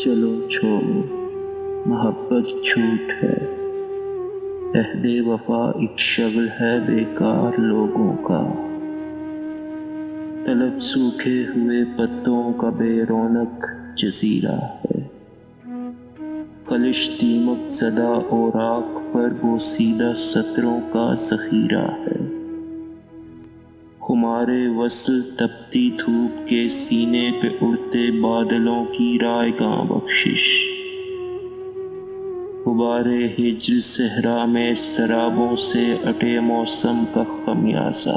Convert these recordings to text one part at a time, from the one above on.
چلو چھوڑو، محبت جھوٹ ہے، عہد وفا ایک شغل ہے بیکار لوگوں کا۔ طلب سوکھے ہوئے پتوں کا بے رونق جزیرہ ہے، خلش دیمک زدہ اوراق پر بوسیدہ سطروں کا ذخیرہ ہے۔ ہمارے وصل تپتی دھوپ کے سینے پہ اڑتے بادلوں کی رائیگاں بخشش، غبار ہجر صحرا میں سرابوں سے اٹے موسم کا خمیازہ۔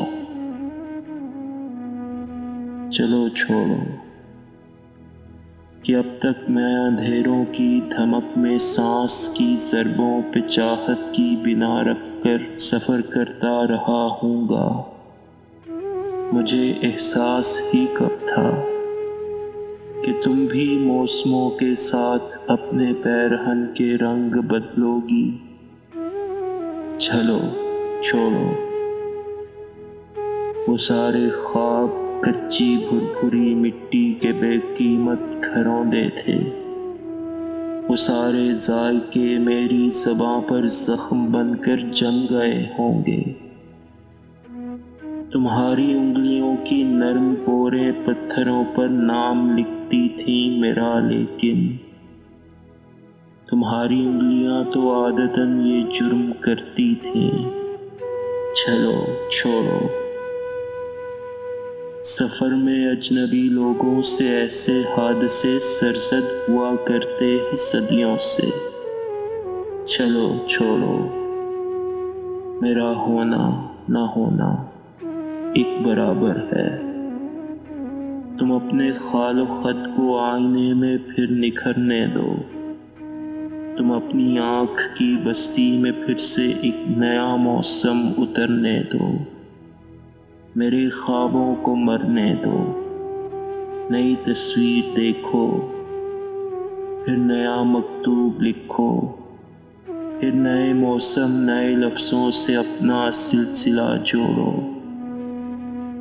چلو چھوڑو کہ اب تک میں اندھیروں کی دھمک میں سانس کی ضربوں پہ چاہت کی بنا رکھ کر سفر کرتا رہا ہوں گا۔ مجھے احساس ہی کب تھا کہ تم بھی موسموں کے ساتھ اپنے پیرہن کے رنگ بدلو گی۔ چلو چھوڑو، وہ سارے خواب کچی بھری مٹی کے بے قیمت گھروندے تھے، وہ سارے ذائقے میری زباں پر زخم بن کر جم گئے ہوں گے۔ تمہاری انگلیوں کی نرم پوریں پتھروں پر نام لکھتی تھیں میرا، لیکن تمہاری انگلیاں تو عادتاً یہ جرم کرتی تھیں۔ چلو چھوڑو، سفر میں اجنبی لوگوں سے ایسے حادثے سرزد ہوا کرتے ہیں صدیوں سے۔ چلو چھوڑو، میرا ہونا نہ ہونا ایک برابر ہے۔ تم اپنے خال و خط کو آئینے میں پھر نکھرنے دو، تم اپنی آنکھ کی بستی میں پھر سے ایک نیا موسم اترنے دو، میرے خوابوں کو مرنے دو، نئی تصویر دیکھو، پھر نیا مکتوب لکھو، پھر نئے موسم نئے لفظوں سے اپنا سلسلہ جوڑو۔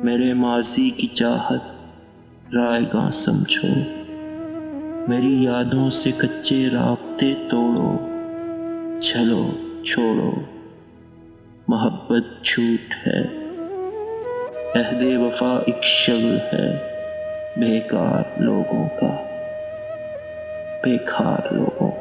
میرے ماضی کی چاہت رائیگاں سمجھو، میری یادوں سے کچے رابطے توڑو۔ چلو چھوڑو، محبت جھوٹ ہے، عہد وفا ایک شغل ہے بیکار لوگوں کا، بیکار لوگوں